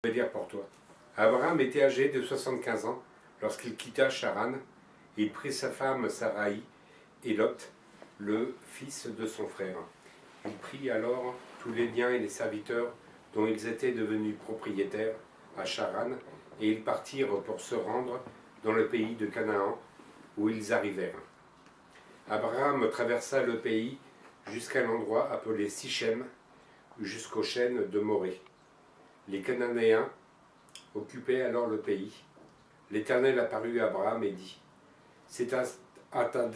Je vais dire pour toi. Abraham était âgé de 75 ans lorsqu'il quitta Charan. Il prit sa femme Saraï et Lot, le fils de son frère. Il prit alors tous les biens et les serviteurs dont ils étaient devenus propriétaires à Charan, et ils partirent pour se rendre dans le pays de Canaan, où ils arrivèrent. Abraham traversa le pays jusqu'à l'endroit appelé Sichem, jusqu'aux chênes de Morée. Les Cananéens occupaient alors le pays. L'Éternel apparut à Abraham et dit : c'est à ta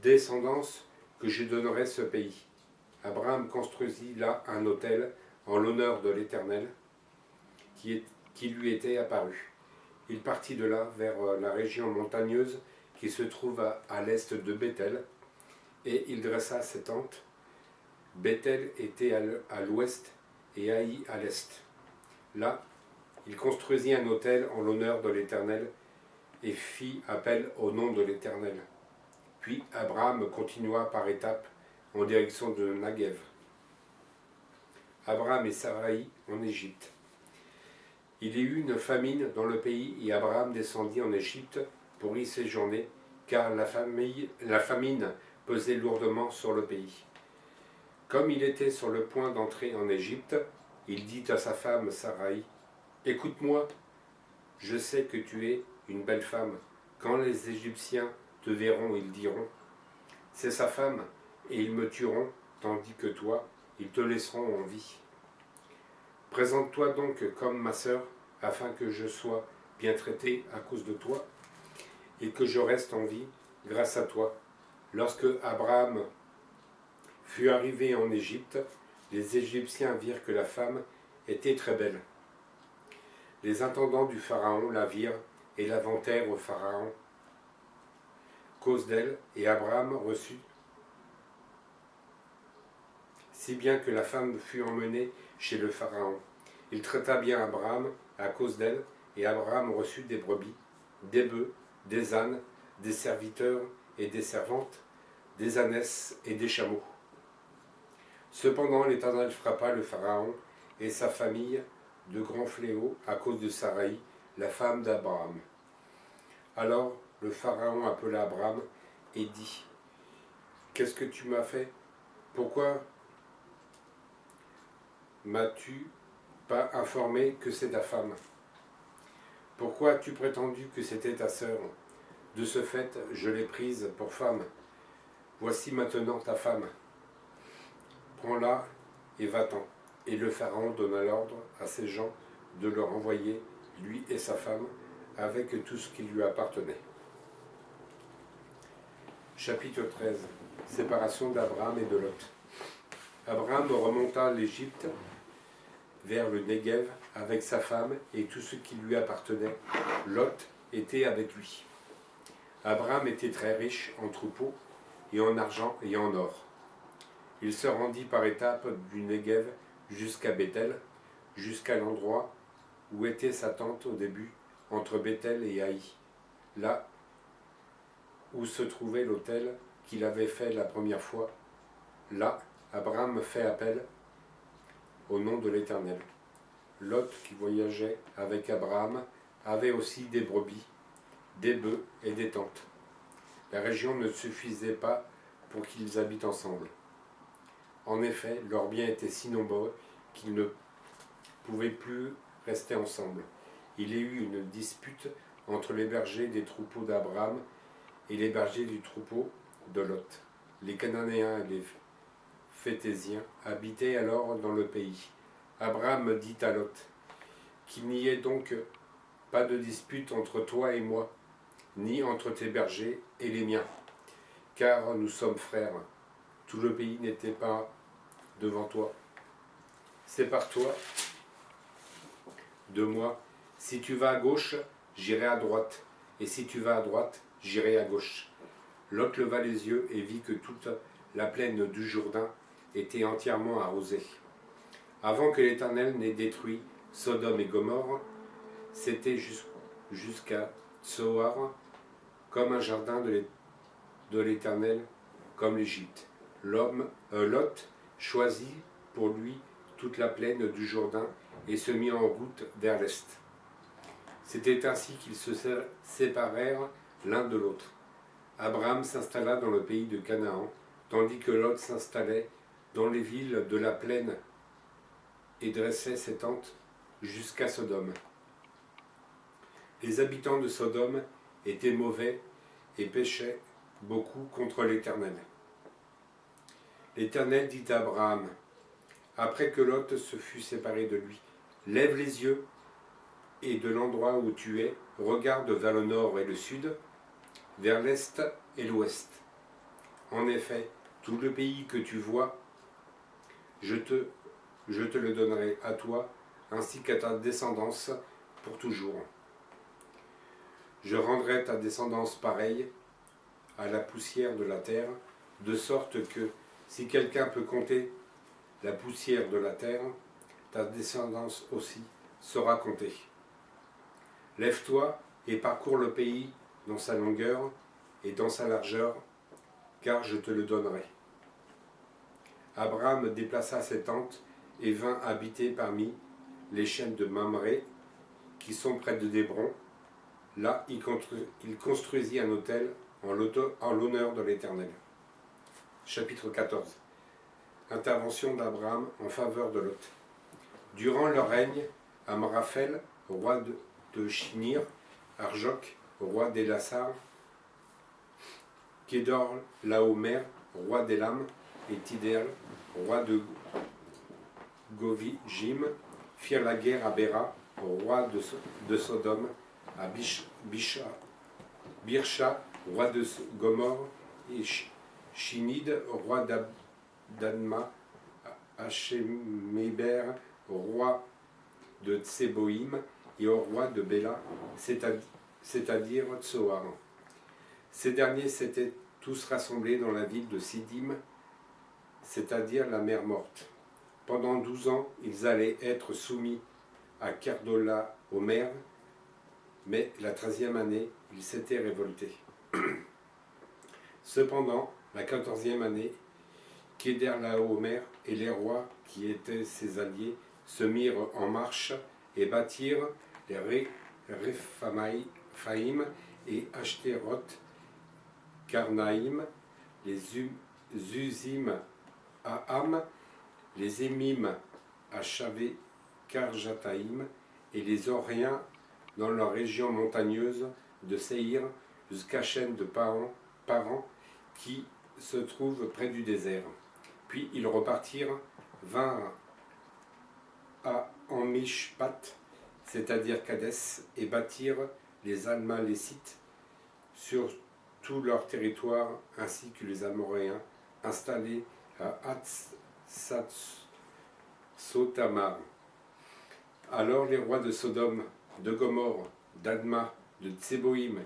descendance que je donnerai ce pays. Abraham construisit là un autel en l'honneur de l'Éternel qui lui était apparu. Il partit de là vers la région montagneuse qui se trouve à l'est de Béthel, et il dressa ses tentes. Béthel était à l'ouest et Haï à l'est. Là, il construisit un autel en l'honneur de l'Éternel et fit appel au nom de l'Éternel. Puis Abraham continua par étapes en direction de Naguev. Abraham et Saraï en Égypte. Il y eut une famine dans le pays et Abraham descendit en Égypte pour y séjourner, car la famine pesait lourdement sur le pays. Comme il était sur le point d'entrer en Égypte, il dit à sa femme Saraï : écoute-moi, je sais que tu es une belle femme. Quand les Égyptiens te verront, ils diront : c'est sa femme, et ils me tueront, tandis que toi, ils te laisseront en vie. Présente-toi donc comme ma sœur, afin que je sois bien traité à cause de toi, et que je reste en vie grâce à toi. Lorsque Abraham fut arrivé en Égypte, les Égyptiens virent que la femme était très belle. Les intendants du Pharaon la virent et la vantèrent au Pharaon, cause d'elle, et Abraham reçut, si bien que la femme fut emmenée chez le Pharaon. Il traita bien Abraham à cause d'elle, et Abraham reçut des brebis, des bœufs, des ânes, des serviteurs et des servantes, des ânesses et des chameaux. Cependant l'Éternel frappa le Pharaon et sa famille de grands fléaux à cause de Saraï, la femme d'Abraham. Alors le Pharaon appela Abraham et dit : qu'est-ce que tu m'as fait? Pourquoi m'as-tu pas informé que c'est ta femme? Pourquoi as-tu prétendu que c'était ta sœur? De ce fait, je l'ai prise pour femme. Voici maintenant ta femme. Prends-la et va-t'en. Et le Pharaon donna l'ordre à ses gens de le renvoyer, lui et sa femme, avec tout ce qui lui appartenait. Chapitre 13. Séparation d'Abraham et de Lot. Abraham remonta l'Égypte vers le Negev avec sa femme et tout ce qui lui appartenait. Lot était avec lui. Abraham était très riche en troupeaux et en argent et en or. Il se rendit par étapes du Negev jusqu'à Béthel, jusqu'à l'endroit où était sa tente au début, entre Béthel et Haï, là où se trouvait l'autel qu'il avait fait la première fois. Là, Abraham fait appel au nom de l'Éternel. Lot, qui voyageait avec Abraham, avait aussi des brebis, des bœufs et des tentes. La région ne suffisait pas pour qu'ils habitent ensemble. En effet, leurs biens étaient si nombreux qu'ils ne pouvaient plus rester ensemble. Il y eut une dispute entre les bergers des troupeaux d'Abraham et les bergers du troupeau de Lot. Les Cananéens et les Phétésiens habitaient alors dans le pays. Abraham dit à Lot : qu'il n'y ait donc pas de dispute entre toi et moi, ni entre tes bergers et les miens, car nous sommes frères. Tout le pays n'était pas devant toi. Sépare-toi de moi. Si tu vas à gauche, j'irai à droite, et si tu vas à droite, j'irai à gauche. Lot leva les yeux et vit que toute la plaine du Jourdain était entièrement arrosée. Avant que l'Éternel n'ait détruit Sodome et Gomorrhe, c'était jusqu'à Tsoar, comme un jardin de l'Éternel, comme l'Égypte. Lot choisit pour lui toute la plaine du Jourdain et se mit en route vers l'est. C'était ainsi qu'ils se séparèrent l'un de l'autre. Abraham s'installa dans le pays de Canaan, tandis que Lot s'installait dans les villes de la plaine et dressait ses tentes jusqu'à Sodome. Les habitants de Sodome étaient mauvais et péchaient beaucoup contre l'Éternel. L'Éternel dit à Abraham, après que Lot se fut séparé de lui, « Lève les yeux, et de l'endroit où tu es, regarde vers le nord et le sud, vers l'est et l'ouest. En effet, tout le pays que tu vois, je te le donnerai à toi, ainsi qu'à ta descendance pour toujours. Je rendrai ta descendance pareille à la poussière de la terre, de sorte que, si quelqu'un peut compter la poussière de la terre, ta descendance aussi sera comptée. Lève-toi et parcours le pays dans sa longueur et dans sa largeur, car je te le donnerai. » Abraham déplaça ses tentes et vint habiter parmi les chaînes de Mamré, qui sont près de Hébron. Là, il construisit un autel en l'honneur de l'Éternel. Chapitre 14. Intervention d'Abraham en faveur de Lot. Durant leur règne, Amraphel, roi de Shinir, Arjok, roi d'Élassar, Kédor Laomer, roi d'Élam, et Tidéal, roi de Govijim, firent la guerre à Béra, roi de Sodome, à Birsha, roi de Gomorre, et Shinid, roi d'Adma, à Sheméber, roi de Tseboïm, et au roi de Béla, c'est-à-dire Tsoar. Ces derniers s'étaient tous rassemblés dans la ville de Sidim, c'est-à-dire la mer morte. Pendant 12 ans, ils allaient être soumis à Kedorlaomer, mais la 13e année, ils s'étaient révoltés. Cependant, la 14e année, Kedorlaomer et les rois qui étaient ses alliés se mirent en marche et bâtirent les Réphaïm et Ashtéroth, Karnaïm, les Uzim à Ham, les Émim à Chavé, Karjataïm, et les Oriens dans leur région montagneuse de Séhir jusqu'à chaîne de Paran, qui se trouve près du désert. Puis ils repartirent, vinrent à Amishpat, c'est-à-dire Kadès, et bâtirent les Almalécites sur tout leur territoire, ainsi que les Amoréens installés à Sotamar. Alors les rois de Sodome, de Gomorre, d'Adma, de Tseboïm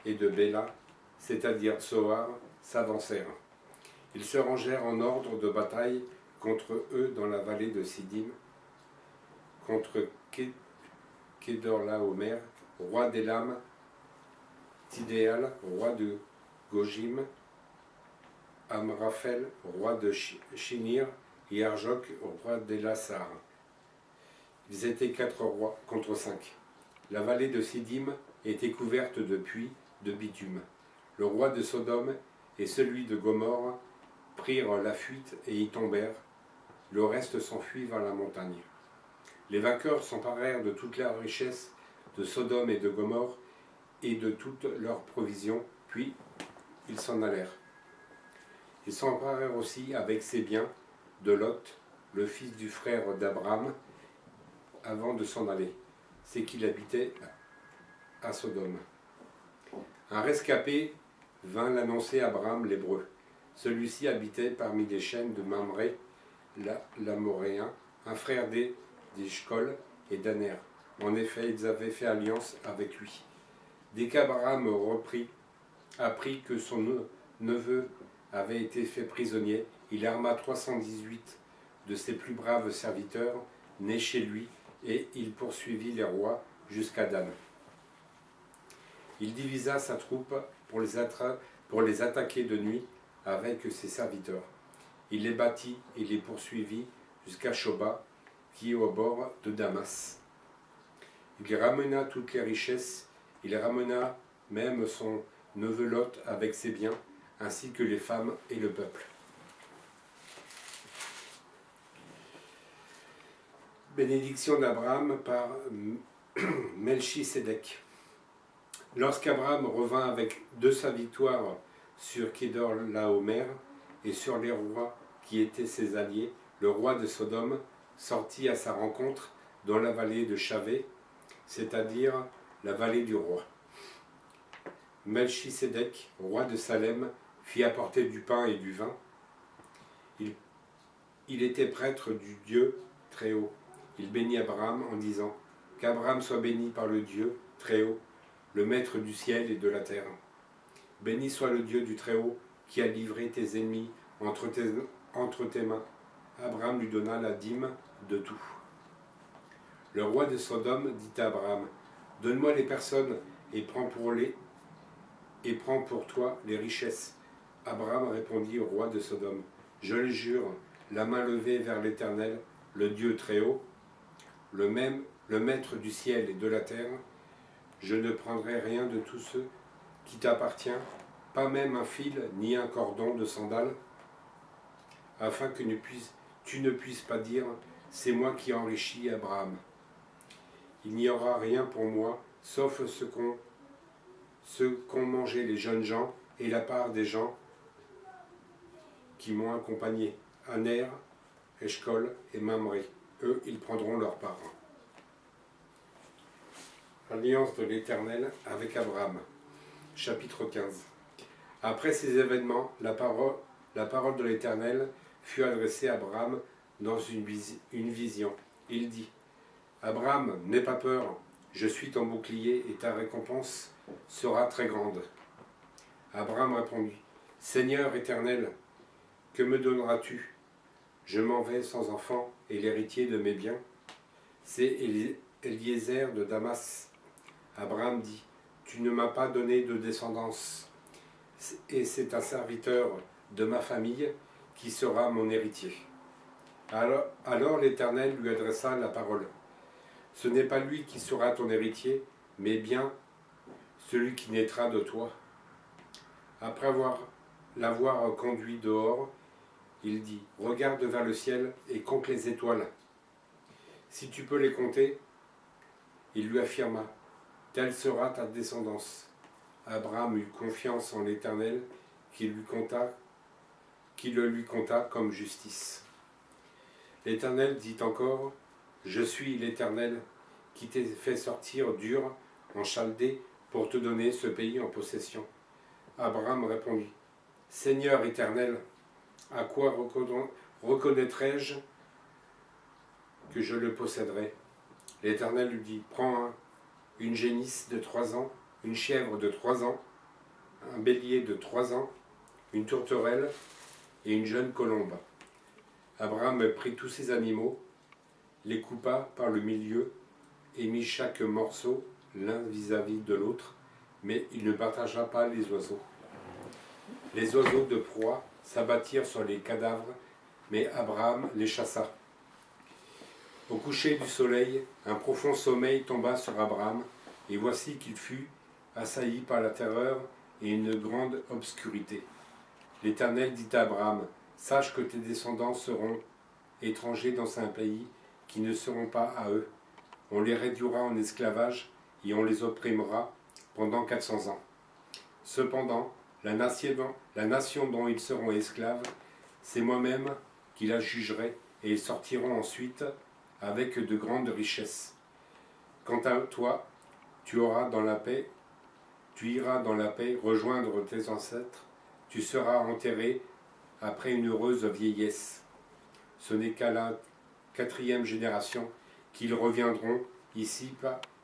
et de Béla, c'est-à-dire Tsoar, s'avancèrent. Ils se rangèrent en ordre de bataille contre eux dans la vallée de Sidim, contre Kedorlaomer, roi d'Élam, Tidéal, roi de Gojim, Amraphel, roi de Shinir, et Arjok, roi d'Élassar. Ils étaient 4 rois contre 5. La vallée de Sidim était couverte de puits de bitume. Le roi de Sodome et celui de Gomorre prirent la fuite et y tombèrent. Le reste s'enfuit vers la montagne. Les vainqueurs s'emparèrent de toute la richesse de Sodome et de Gomorre et de toutes leurs provisions, puis ils s'en allèrent. Ils s'emparèrent aussi avec ses biens de Lot, le fils du frère d'Abraham, avant de s'en aller. C'est qu'il habitait à Sodome. Un rescapé vint l'annoncer à Abraham l'Hébreu. Celui-ci habitait parmi les chaînes de Mamré, l'Amoréen, un frère d'Eshcol et d'Aner. En effet, ils avaient fait alliance avec lui. Dès qu'Abraham apprit que son neveu avait été fait prisonnier, il arma 318 de ses plus braves serviteurs nés chez lui, et il poursuivit les rois jusqu'à Dan. Il divisa sa troupe pour les attaquer de nuit avec ses serviteurs. Il les battit et les poursuivit jusqu'à Shoba, qui est au bord de Damas. Il ramena toutes les richesses, il ramena même son neveu Lot avec ses biens, ainsi que les femmes et le peuple. Bénédiction d'Abraham par Melchisédek. Lorsqu'Abraham revint avec de sa victoire sur Kédorlaomer et sur les rois qui étaient ses alliés, le roi de Sodome sortit à sa rencontre dans la vallée de Chavé, c'est-à-dire la vallée du roi. Melchisédek, roi de Salem, fit apporter du pain et du vin. Il était prêtre du Dieu Très-Haut. Il bénit Abraham en disant « Qu'Abraham soit béni par le Dieu Très-Haut, le Maître du ciel et de la terre. Béni soit le Dieu du Très-Haut qui a livré tes ennemis entre tes mains. » Abraham lui donna la dîme de tout. Le roi de Sodome dit à Abraham « Donne-moi les personnes et prends pour toi les richesses. » Abraham répondit au roi de Sodome « Je le jure, la main levée vers l'Éternel, le Dieu Très-Haut, le Maître du ciel et de la terre, je ne prendrai rien de tout ce qui t'appartient, pas même un fil ni un cordon de sandales, afin que tu ne puisses pas dire « C'est moi qui enrichis Abraham ». Il n'y aura rien pour moi, sauf ce qu'ont mangé les jeunes gens et la part des gens qui m'ont accompagné, Aner, Eshcol et Mamré. Eux, ils prendront leur part. Alliance de l'Éternel avec Abraham. Chapitre 15. Après ces événements, la parole de l'Éternel fut adressée à Abraham dans une vision. Il dit « Abraham, n'aie pas peur, je suis ton bouclier et ta récompense sera très grande. » Abraham répondit « Seigneur éternel, que me donneras-tu? Je m'en vais sans enfant et l'héritier de mes biens. C'est Eliezer de Damas. » Abraham dit « Tu ne m'as pas donné de descendance, et c'est un serviteur de ma famille qui sera mon héritier. » Alors l'Éternel lui adressa la parole. « Ce n'est pas lui qui sera ton héritier, mais bien celui qui naîtra de toi. » Après l'avoir conduit dehors, il dit « Regarde vers le ciel et compte les étoiles. Si tu peux les compter. » Il lui affirma « Telle sera ta descendance. » Abraham eut confiance en l'Éternel qui le lui compta comme justice. L'Éternel dit encore « Je suis l'Éternel qui t'ai fait sortir d'Ur en Chaldée pour te donner ce pays en possession. » Abraham répondit « Seigneur éternel, à quoi reconnaîtrai-je que je le posséderai ?» L'Éternel lui dit « Prends une génisse de 3 ans, une chèvre de 3 ans, un bélier de 3 ans, une tourterelle et une jeune colombe. » Abraham prit tous ces animaux, les coupa par le milieu et mit chaque morceau l'un vis-à-vis de l'autre, mais il ne partagea pas les oiseaux. Les oiseaux de proie s'abattirent sur les cadavres, mais Abraham les chassa. Au coucher du soleil, un profond sommeil tomba sur Abraham, et voici qu'il fut assailli par la terreur et une grande obscurité. L'Éternel dit à Abraham, « Sache que tes descendants seront étrangers dans un pays qui ne seront pas à eux. On les réduira en esclavage et on les opprimera pendant 400 ans. Cependant, la nation dont ils seront esclaves, c'est moi-même qui la jugerai, et ils sortiront ensuite avec de grandes richesses. Quant à toi, tu iras dans la paix rejoindre tes ancêtres, tu seras enterré après une heureuse vieillesse. Ce n'est qu'à la 4e génération qu'ils reviendront ici,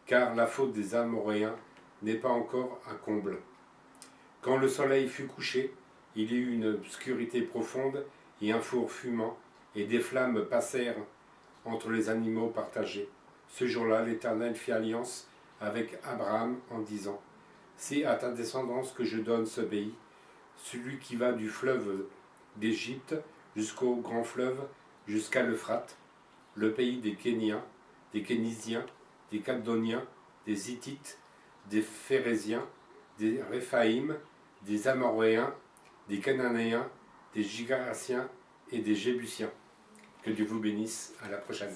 car la faute des Amoréens n'est pas encore à comble. Quand le soleil fut couché, il y eut une obscurité profonde et un four fumant, et des flammes passèrent entre les animaux partagés. Ce jour-là, l'Éternel fit alliance avec Abraham en disant « C'est à ta descendance que je donne ce pays, celui qui va du fleuve d'Égypte jusqu'au grand fleuve, jusqu'à l'Euphrate, le pays des Kéniens, des Kénisiens, des Cadoniens, des Hittites, des Phérésiens, des Réphaïm, des Amoréens, des Cananéens, des Gigarasiens et des Jébusiens. Que Dieu vous bénisse. À la prochaine.